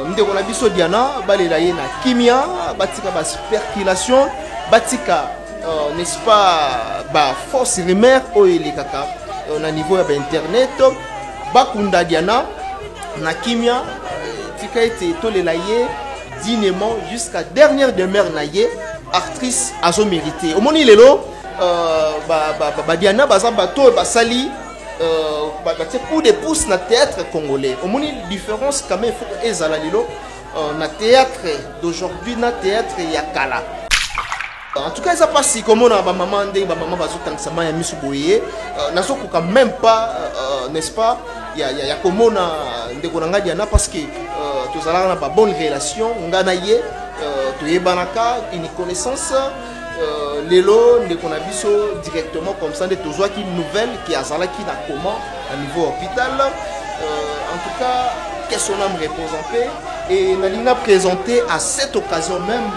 Ndeko na biso Diana balela ye na kimia batika ba speculations batika n'est-ce pas ba fausse rumeur oyo kaka na niveau ya internet bakunda Diana na kimia tika ete tolela ye dignement jusqu'à dernière demeure na ye actrice azo mérité omoni lelo ba Diana baza bato basali coup de pouce na théâtre congolais. On a une différence quand même, il faut que na théâtre d'aujourd'hui na théâtre yakala. En tout cas, ça passe si comme on a maman ndé maman bazo tangsama ya misu boye na soko quand même pas n'est-ce pas il y a comme on a ndeko nanga Diana parce que tous allons na bonne relation ngana ye to yebanaka une connaissance Lelo, ndeko na biso directement comme ça de tozwa qui nouvelle qui a zala qui na comment à niveau hôpital. En tout cas, qu'est-ce qu'on a me représenté et na présenté à cette occasion même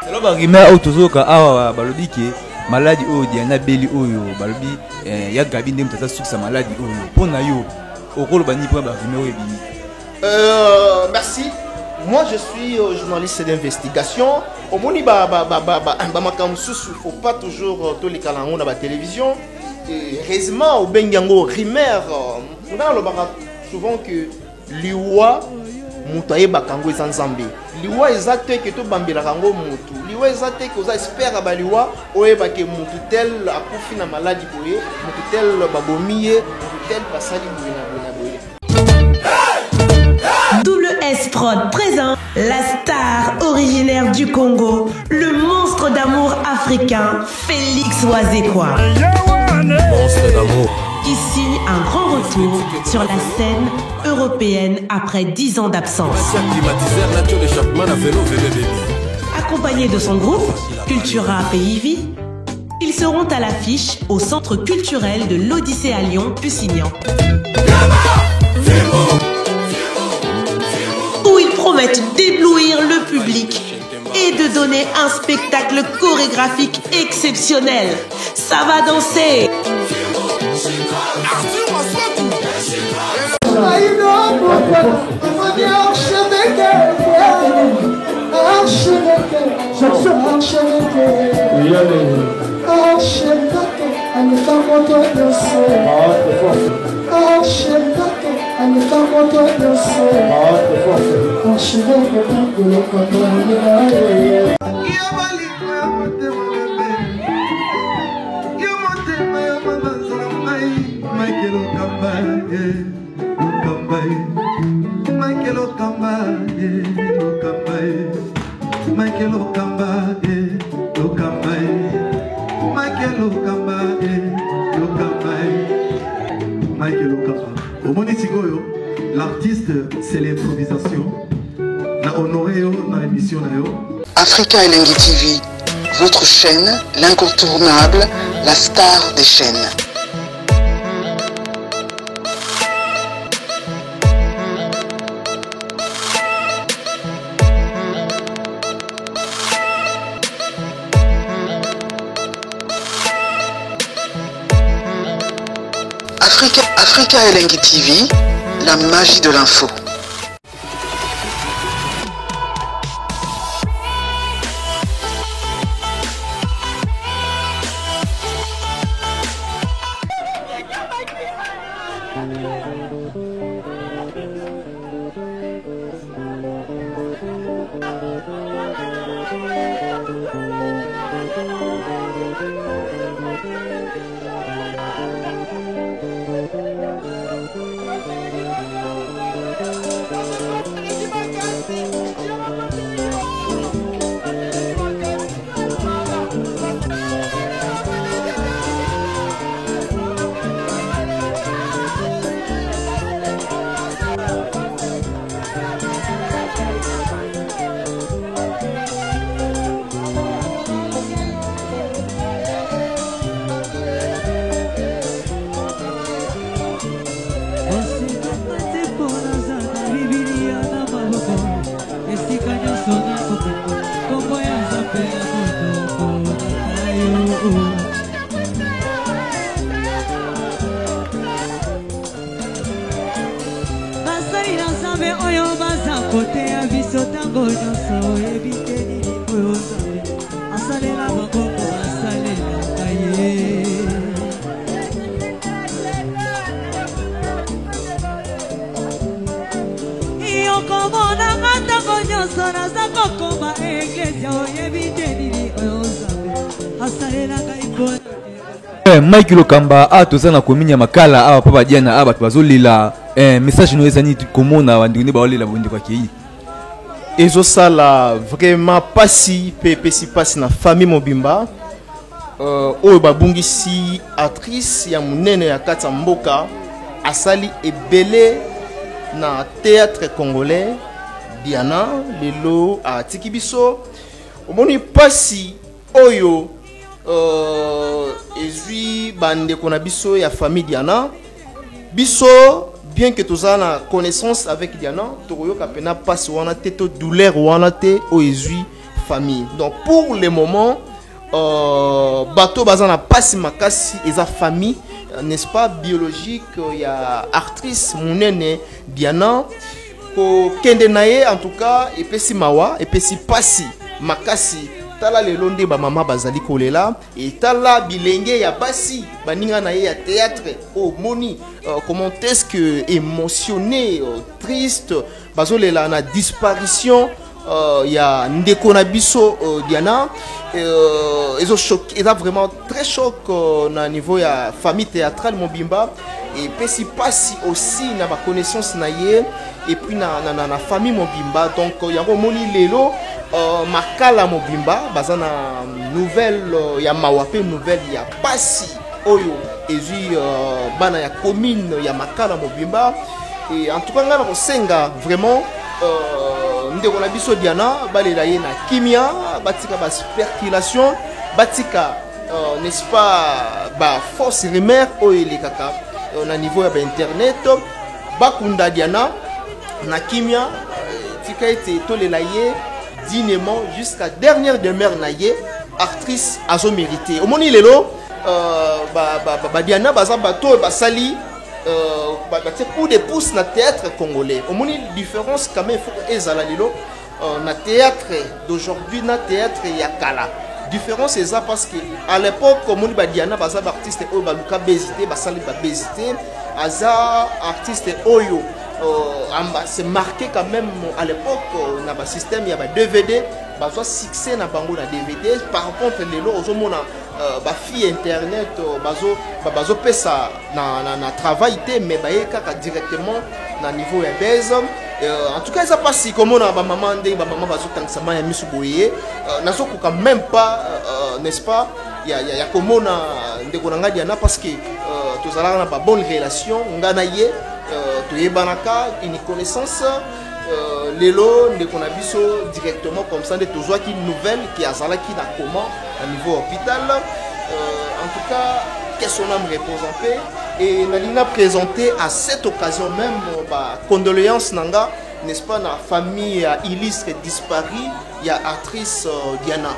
alors ba rima au tozoka awa balobi ke maladie o Diana Beli oyo balobi ya gabi ndem tata sukisa maladie oyo pona yo okolo bani pour ba rima oyo bini. Merci. Moi, je suis journaliste d'investigation. Au moni faut pas toujours tous les calangos dans la télévision. Heureusement, au Bengango, Rimer, on a souvent que Liwa, Moutaye Bakango est ensemble. Liwa exact que tout Bambila Rango Moutou. Liwa exact que vous espérez à Liwa, Oye Baké Moutou tel à Koufina maladie Boye, Moutou tel Babomiye, Moutou tel Passali Boye. Double S Prod présente la star originaire du Congo, le monstre d'amour africain, Félix Wazekwa. Monstre d'amour. Qui signe un grand retour sur la scène européenne après 10 ans d'absence. Accompagné de son groupe, Cultura Pays Vie, ils seront à l'affiche au centre culturel de l'Odyssée à Lyon, Pusignan. Où ils promettent d'éblouir le public et de donner un spectacle chorégraphique exceptionnel. Ça va danser. L'artiste, c'est l'improvisation. Na honoré dans l'émission. Africa Elengi TV, votre chaîne, l'incontournable, la star des chaînes. Africa Elengi TV, la magie de l'info. côté à biso tango nyonso ebite nini oyo nzambe asalela bakoko asalela kaye yokomona ntango nyonso naza kokoma eglezia oyo ebite nini oyo nzambe asalela ngai mpona Mike Lokamba a toza na komini ya makala awa pa badiana a bato bazolila message no ezani komona bandeko baolela bondeko akei ezosala vraiment pasi pe pesi pasi na famille mobimba oyo babungisi actrice ya munene ya kati ya mboka asali ebele na théâtre congolais Diana lelo atiki biso omoni pasi oyo ezui bandeko na biso ya famille Diana biso bien que toza na connaissance avec Diana tokoyoka pena pasi wana te to douleur wana te o ezui famille donc pour le moment bato baza na pasi makasi eza famille n'est-ce pas biologique ya actrice munene Diana ko kende naye en tout cas epesi mawa epesi pasi makasi tala lelo nde ba mama bazali kolela et tala bilenge ya basi baninga na ye ya théâtre au moni comment est-ce que émotionné triste bazolela na disparition ya ndeko na biso Diana ezo choc eza vraiment très choc na niveau ya famille théâtrale mobimba et pesi pasi aussi na ba connaissance na ye et puis na famille mobimba donc yango moni lelo makala mobimba baza na nouvelle ya mawape nouvelle ya pasi oyo ezui bana ya commune ya makala mobimba et en tout cas ngana kosenga vraiment ndeko na biso Diana balela ye na kimia batika ba spéculation batika n'est-ce pas ba fausse rumeur oyo le kaka na niveau ya internet bakunda Diana na kimia tika ete tolela ye dignement jusqu'à dernière demeure na ye actrice azo mérité omoni lelo Diana baza bato basali coup de pouce na théâtre congolais omoni différence quand même faut ezala lelo na théâtre d'aujourd'hui na théâtre ya kala différence eza parce que à l'époque omoni Diana baza artiste oyo baluka bezité basali ba bezité aza artiste oyo c'est marqué quand même à l'époque na ba système ya ba DVD bazo succès na bango na DVD par contre lelo ozomona ba fille internet bazo pesa na travail te mais baye kaka directement na niveau ya base en tout cas ça passe comme on a ba maman ndé ba maman bazo tangsama ya misu boye nazo ko quand même pas n'est-ce pas ya komona ndeko na Diana parce que tozala na ba bonne relation ngana ye toyebanaka une connaissance lelo ndeko na biso directement comme ça de tozwa ki nouvelle qui azala ki na comment à niveau hôpital en tout cas qu'est-ce qu'on a me repose et Nalina présenté à cette occasion même condoléances nanga n'est-ce pas na famille illustre disparu ya actrice Diana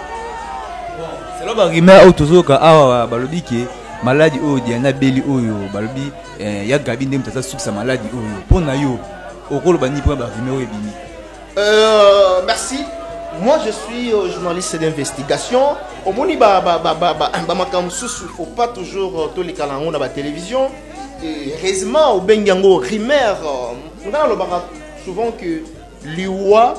c'est là ba rumeur autozoka awa balobi ke maladie oyo Diana beli oyo balobi ya gabi ndem tata sukisa maladie oyo pona yo okolo bani pour ba rumeur ebimi merci. Moi je suis journaliste d'investigation. Au moni il faut pas toujours tous les calango dans la télévision. Et heureusement au bengango rumeur on le souvent que liwa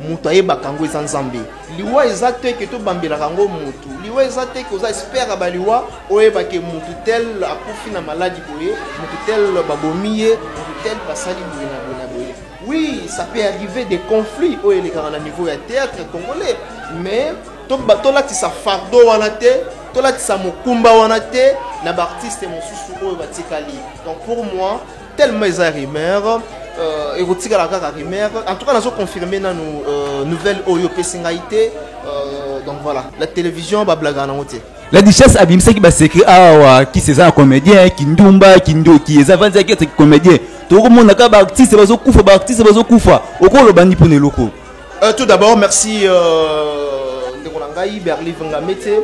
mutaye bakango ezanzambe. Liwa ezate que to bambela kango mutu. Liwa ezate que oza espère ba liwa oyeba ke mutu tel akufi na maladie boye, mutu tel babomiye, mutu tel basali boye na boye. Oui, ça peut arriver des conflits au niveau du théâtre congolais, mais tout là ça fardeau wanate, tout là ça mokumba wanate, na artiste mon sous batikali. Donc pour moi, tellement les rumeurs et rotika la rumeur. En tout cas, nous avons confirmé dans nos nouvelles oyo pesingaité. Donc voilà, la télévision ba blaga na moté. La richesse abimse qui ba secret awa qui c'est un comédien qui ndumba qui ndo qui est avant qui est comédien. Tout le monde a artiste bazo kufa ba artiste bazo kufa okolo bandi pour les locaux. Tout d'abord merci de Kolangai Berli Vangamete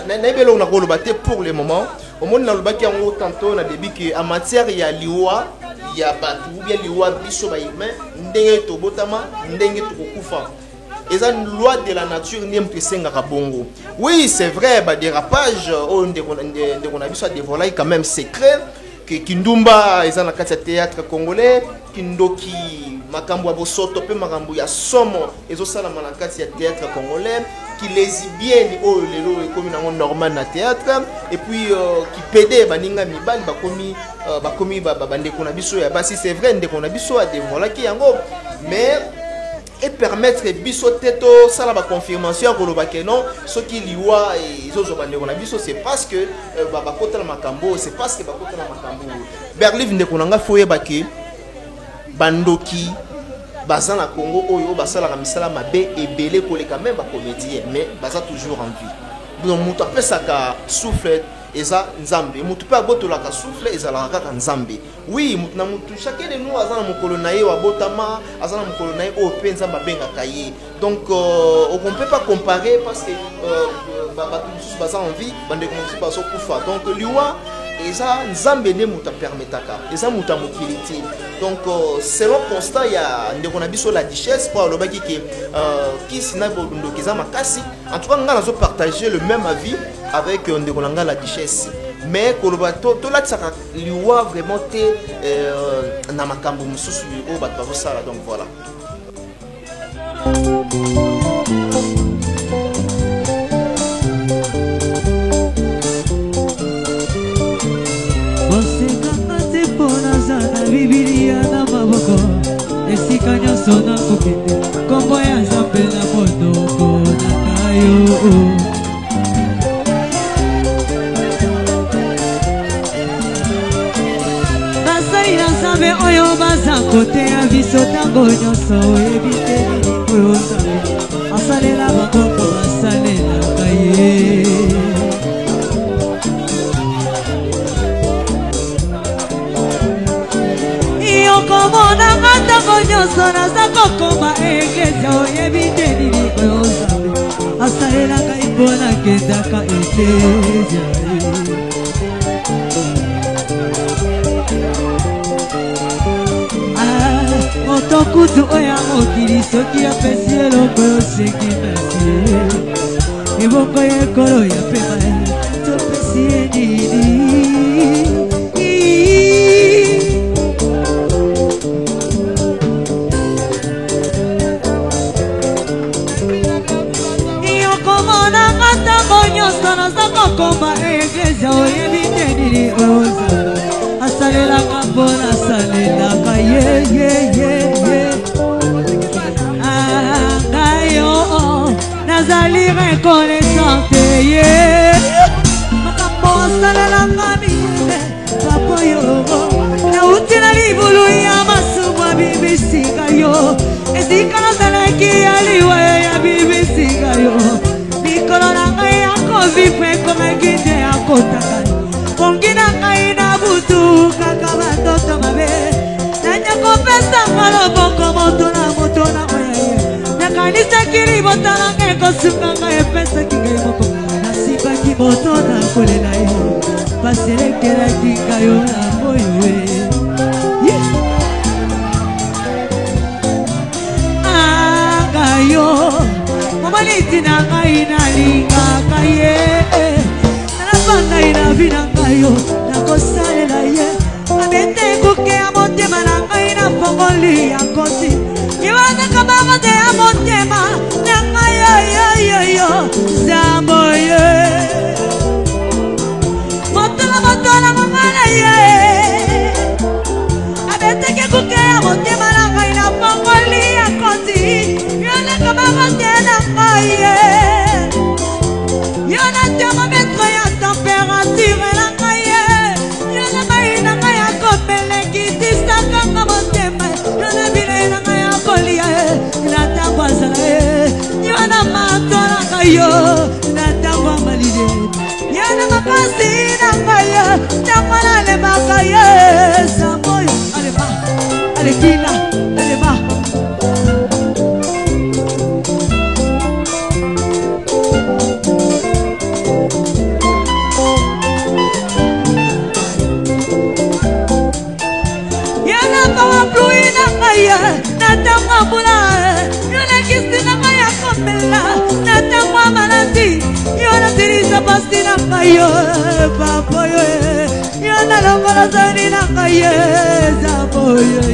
naibelo na kolo baté pour le moment au monde na lobaki yango tantôt na début que en matière ya liwa ya batu ou bien liwa biso ba humain ndenge tobotama ndenge tokokufa. Eza loi de la nature ndem pesenga kabongo. Oui, c'est vrai ba dérapage on a vu ça dévoiler quand même secret que Kindumba eza na kati ya théâtre congolais, Kindoki makambo ya bosoto pe makambo ya somo ezosala na kati ya théâtre congolais, qui lesbienne oh lelo ekomi nango normal na théâtre et puis qui pédé baninga mibali bakomi bandeko na biso ya basi. C'est vrai ndeko na biso a dévoiler ki yango, mais et permettre biso teto sala ba confirmation ko loba ke non ce qui liwa et zozo bandeko na biso c'est parce que bakota na makambo, c'est parce que bakota na makambo berlive ndeko nanga foye bake bandoki baza na Congo oyo basala ka misala mabe ebele koleka même ba comédien mais baza toujours en vie. Donc mutu apesaka souffle eza nzambe, mutu pe abotolaka souffle ezala kaka nzambe. Oui, mutu na mutu chacun de nous azana mukolo na ye wa botama azana mukolo na ye o pe nzamba bengaka ye. Donc on peut pas comparer parce que bato mususu baza en vie bande mususu bazo kufa. Donc liwa eza nzambe ne muta permetaka eza muta mokiliti. Donc selon constat ya ndeko na biso la duchesse pour le baki qui sina bondo kiza makasi. En tout cas nga nazo partager le même avis avec ndeko na nga la duchesse. Mais koloba to la tsaka liwa vraiment te na makambo mususu o bato bazo sala. Donc voilà. Bibilia na maboko esika nyonso na kokende kombo ya Nzambe na monoko na kayo. Basali na Nzambe oyo baza koteya biso ntango nyonso oyebi te nini oyo Nzambe asalela bakoko basalelaka ye. Komona ngata konyoso na sako koma eglezia oyebi te nini oyo Nzambe asalelaka mpona kendaka eglezia. Moto kutu oya mokili soki apesi eloko yosengi nasi ebongo yekolo ya pema topesi ye nini. Komba eglezia oyebi te nini oyo Nzambe asalelaka mpona asalelaka ye. Ngai yo nazali reconnaissante ye makambo asalelaka mine papa yo nauti na libulu ya masumu bibisika yo esika nazalaki ya liwa ya bibisika yo mikolo na ngai vivre comme guide à kotaka kongina ngai na butu kaka batoto mabe nanya kopesa ngalo boko moto na moye nakanisa kiri botala ngeko sunga ngai pesa kingai moko nasika ki moto na kolela yo paselekela kinga yo na moyo yo Maliti na ngai na lingaka ye nalapanga ina vina ngayo nakosalela ye abete kuke ya motema na ngai na fongoli ya koti iwanaka bakote ya motema na ngai yo zambo ye motola mangana ye abete kuke ya motema na ngai na fongoli ya koti iwanaka bakote na Yana thermomètre ya température la kaye Yana maina kaya kopele kitisaka nga motema Yana bile na kaya kolia Yana tangwa zala Yana matona kayo Yana tangwa malide Yana makasi na kaya Tangwa na le makaye Samoyo Alema Alekila Alema Yana natangwa mbula yolekisi na ngai ya komela natangwa maladi yo nasilisa pasi na ngai yo papa yo yo nalongola zani na ngai ye zabo yo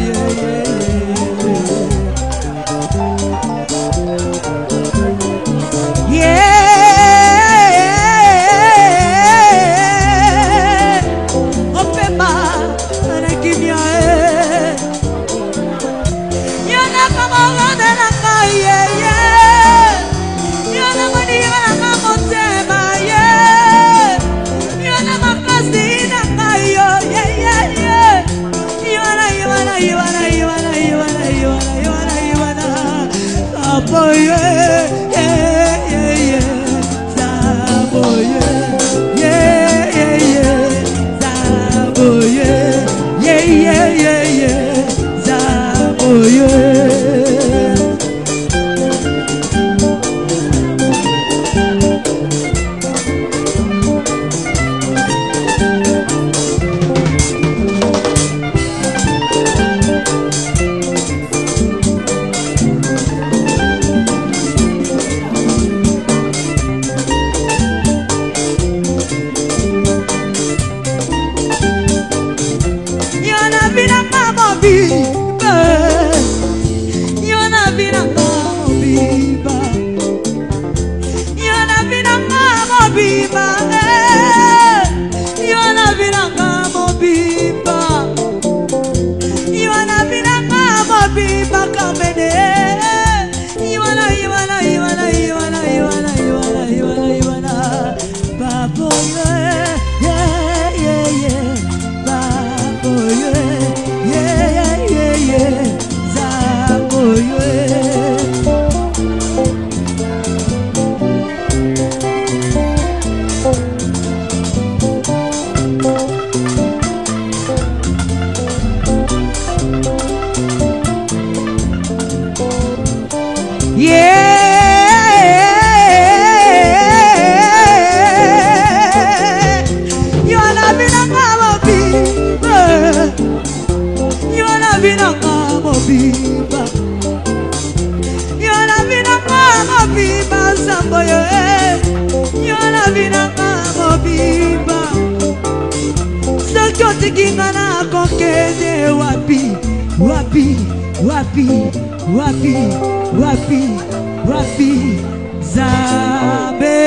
Wapi Zabe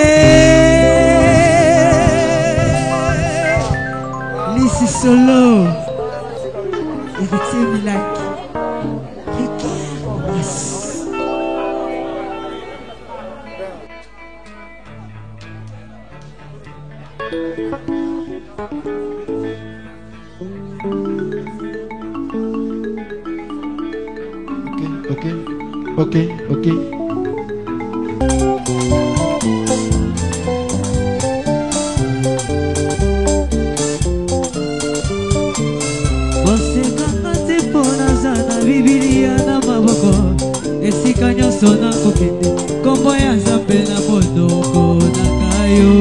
Lisi Solo Evite Milaki Ok. Você kakate pona zana Biblia na maboko Esika nyonso na kokende Kombo ya Nzambe na monoko na kayo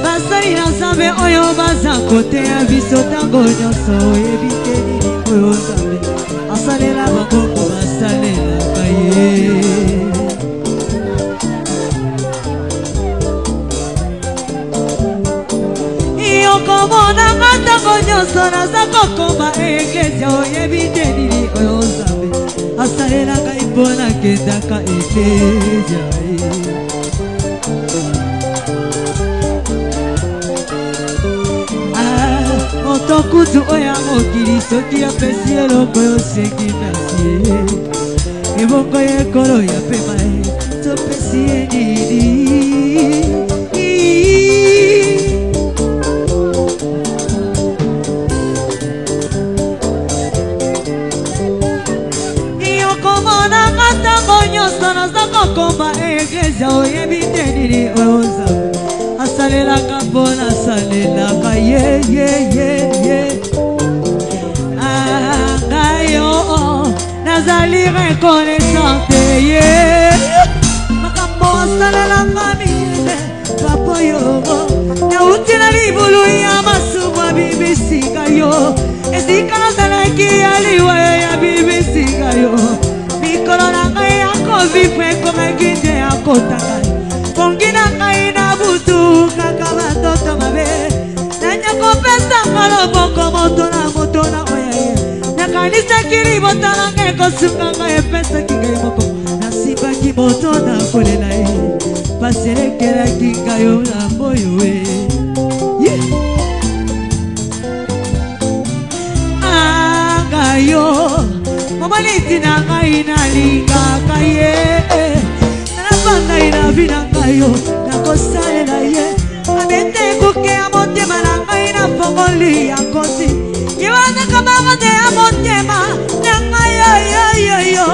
Basali na Nzambe oyo baza kote ya biso tango nyonso Oyebite nini oyo Nzambe asalela bango basalelaka ye Yokomonanga tango nyonso naza kokoma eklezia oyebite nini oyo Nzambe asalelaka mpo nakendaka eklezia moto kutu oyo mokili soki apesi eloko yosengi nasi ebongo ya ekolo ya pema topesi ye nini yokomonanga ntango nyonso naza kokoma eklezia oyebite nini oyo Nzambe asalelaka mpo nasalelaka ye ngayo nazali reconnaissante ye makambo asalelanga minene papa yo nauti na libulu ya masumu bibisika yo esika nazalaki ya liwa ya bibisika yo mikolo na ngai ya kovivre ekomaki nde ya kotanga pongi na ngai na butu kaka batoto mabe nanya kopesanga loboko moto na oyaye nakanisaki libota na ngai kosunga ngai epesaki ngai moko nasibaki moto na kolela ye pasi elekelaki ngai yo na boyo e angayo mobaliti na ngai nalingaka ye nalapa ngai na bina ngai yo nakosalela ye abete kuke ya motema na ngai na fongoli ya kosi yewana kamarade ya motema na ngai yoyoyoyo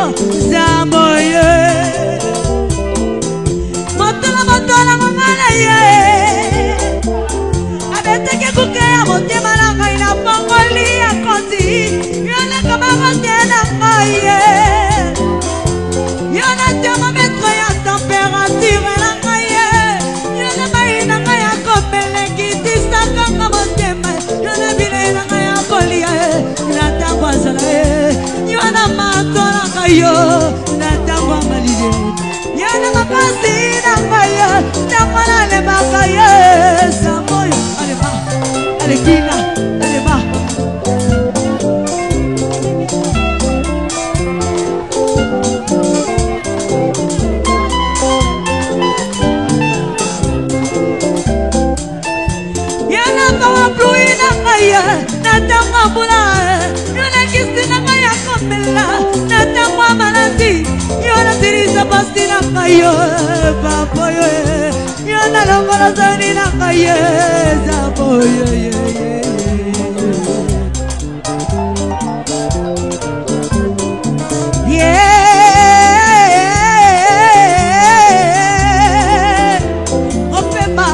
zambo ye motola mongana ye abete kuke ya motema na ngai na fongoli ya kosi yewana kamarade na ngai ye yewana thermomètre ya température na ngai ye yewana mai na ngai ya kopeleki tisakanga motema yewana bile na ngai ya kolia ye na ntango azala ye yewana mato na ngai yo na ntango amalile yewana makasi na ngai yo ntango nalemaka ye samoyo aleba alekina aleba natangwa mbula yona kisi na ngai ya komela natangwa maladi yona tirisa pasi na ngai yo papoyo yona longola zani na ngai ye zaboyo opema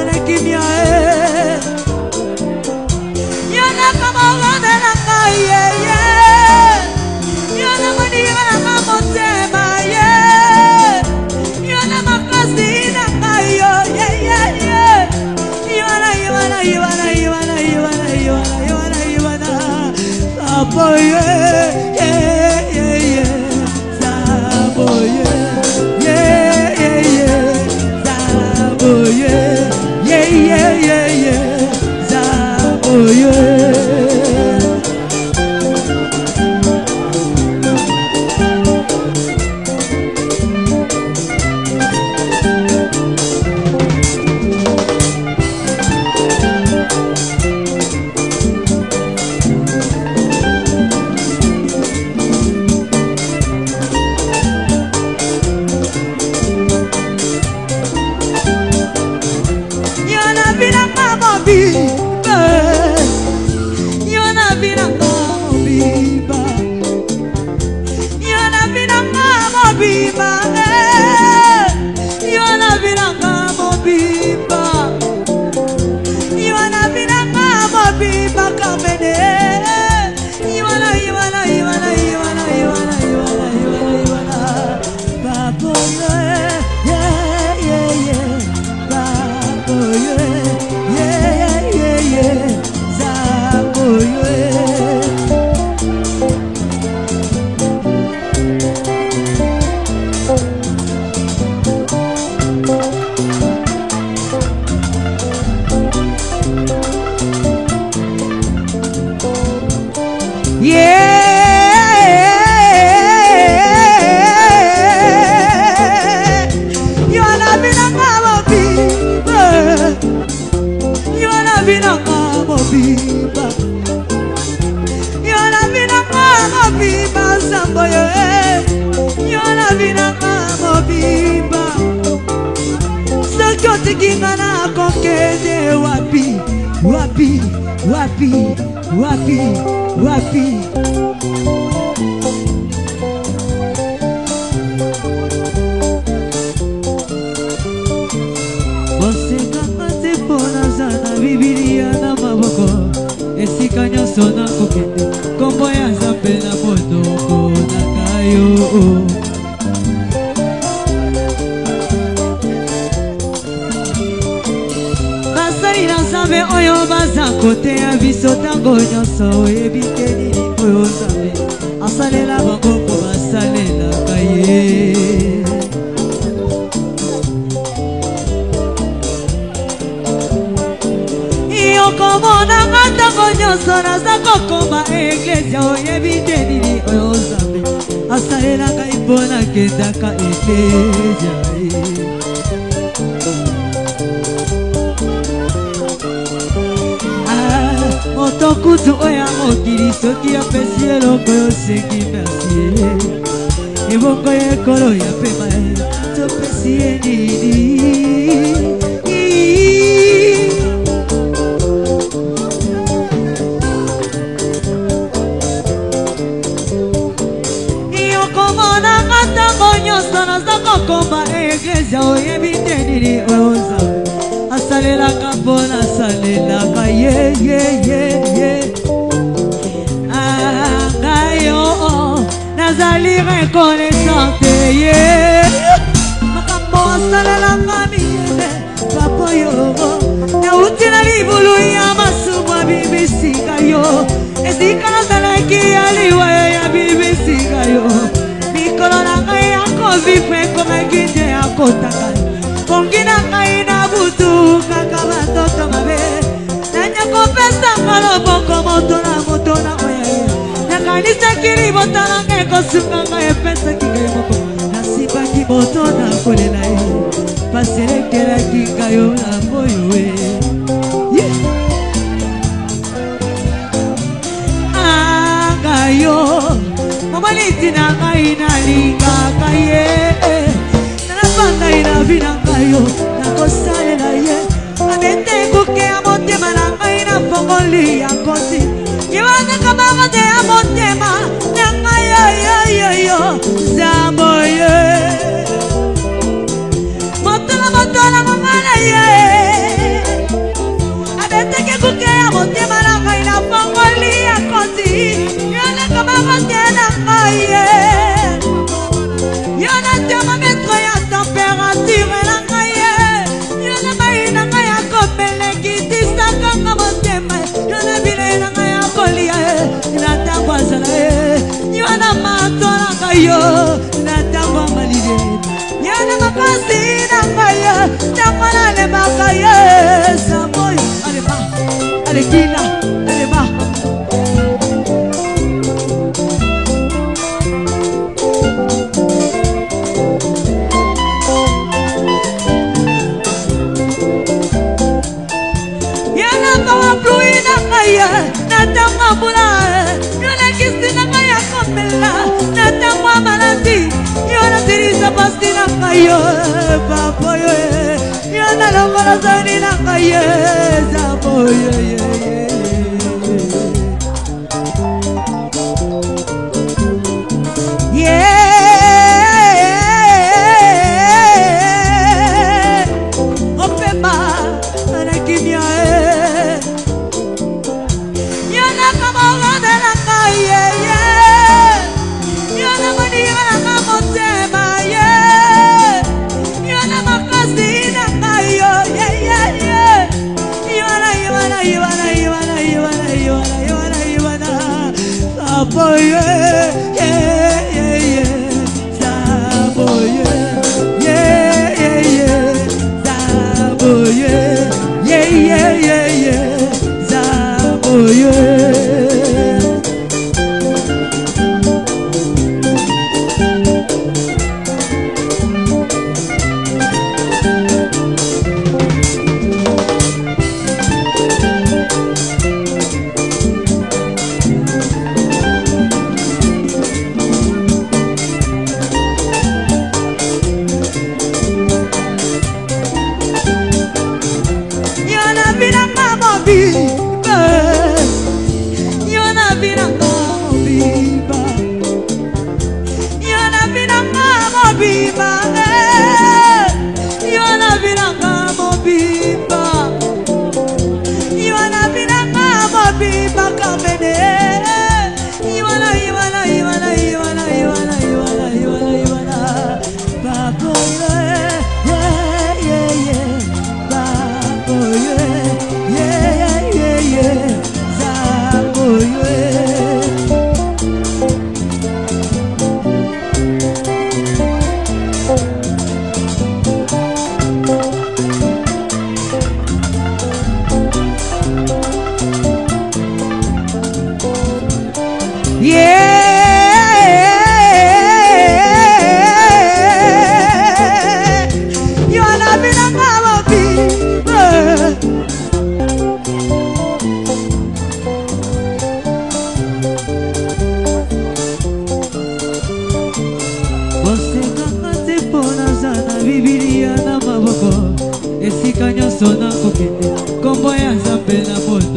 anakimia wapi bosekanga te mpo naza na bibilia na maboko esika nyonso nakokende kombo ya nzambe na monoko na ngai yo kote ya biso tango nyonso oyebi te nini oyo Nzambe asalela bango mpo basalelaka ye. Yokomonanga tango nyonso naza kokoma eklezia oyebi te nini oyo Nzambe asalela ngai mpo nakendaka eklezia ye. Moto kutu oya mokili soki apesi eloko yosengi merci ye. Ebongo ekolo ya pema topesi ye nini. Yokomonanga tango nyonso naza kokoma eklezia oyebi te nini oyo Nzambe asalelaka mpo nasalelaka ye. Ngayo nazali reconnaissante ye. Makambo asalelanga miyele papa yo nauti na libulu ya masumu abibisika yo. Esika nazalaki ya liwa ya bibisika yo. Mikolo na ngai ya kovivre ekomaki nde ya kotaka. Kongi na ngai na butu kaka batoto mabe. Nanya kopesa kaloboko moto na oya. Nakanisaki libota na ngai kosuka ngai epesaki ngai moko. Nasibaki moto na kolela ye. Paselekelaki ngai yo na moyo we. Angayo momaliti na ngai nalingaka ye. Nalapanga ina vina ngayo nakosalela ye. Abete kuke ya motema na ngai na fongoli ya kosi. Yewana kamarade ya motema na ngai yo Nzambo ye. Motola ngana ye. Abete kuke ya motema na ngai na fongoli ya kosi. Yewana kamarade na ngai ye. Yewana thermomètre ya température na ngai ye. Yewana mai na ngai ya kopeleki tisaka nga motema. Yewana bile na ngai ya kolia ye. Na tango azala ye. Yewana mato na ngai yo. Na tango malide. Yewana makasi na ngai ye. Tango nalemaka ye. Samoyo aleba. Alekila. Aleba. Natangwa bula, yona kisi na kaya komela. Natangwa malandi, yona tirisa pasti na kayo. Papa yo, yona longola zani na kayo. Zabo yo. Opema, anakimia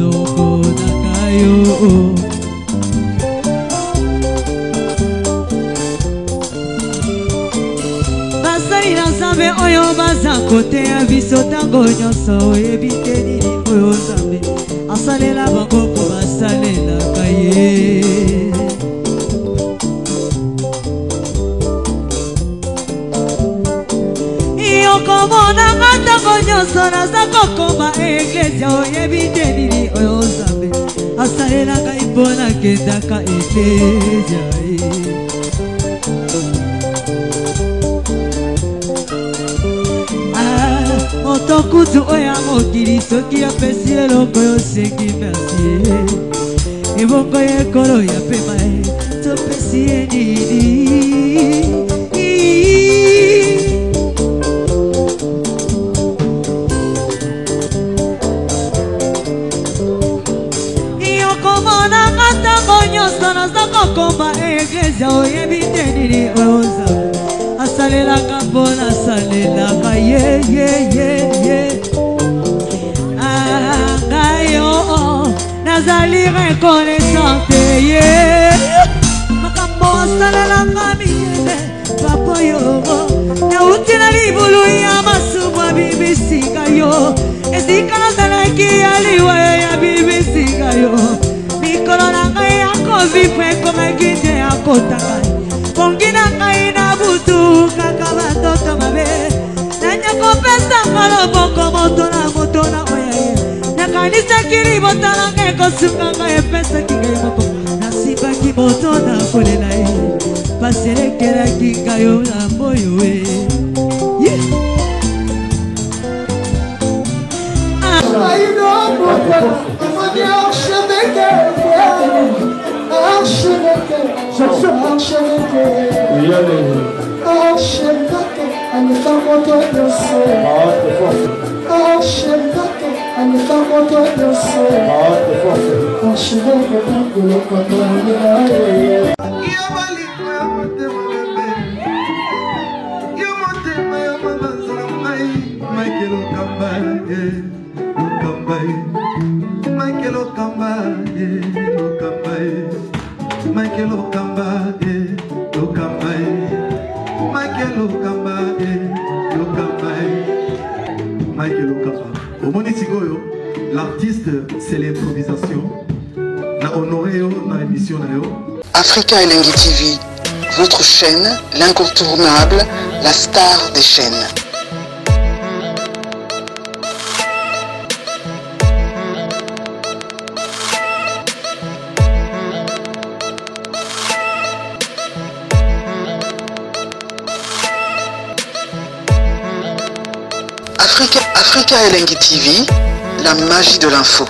eloko nanga yo. Basali na Nzambe oyo baza koteya biso ntango nyonso oyebi te nini oyo Nzambe asalela bango mpo basalelaka ye. Yokomonanga ntango nyonso naza kokomba eklezia oyebi te nini oyo Nzambe asalelaka mpo nakendaka eklezia ye. Moto kutu oya mokili soki apesi eloko yosengi merci ebongo yekolo ya pema topesi ye nini. Yokomonanga ntango nyonso naza kokomba eklezia oyebi te nini oyo Nzambe asalelaka mpo nasalelaka ye. Ngai yo nazali reconnaissante ye makambo asalelaka miyele papa yo nauti na libulu ya masumu abibisika yo esika nazalaki ya liwa ya bibisika yo mikolo na ngai ya kovivre ekomaki nde ya kotaka pongi na ngai na butu kaka batoto mabe nanya kopesanga loboko moto na oya ye nakanisaki libota na ngai kosunga ngai epesaki ngai moko nasibaki moto na kolela ye paselekelaki ngai yo na moyo ye. L'artiste, c'est l'improvisation. La honoré dans l'émission. Africa Elengi TV, votre chaîne, l'incontournable, la star des chaînes. Africa Elengi TV, la magie de l'info.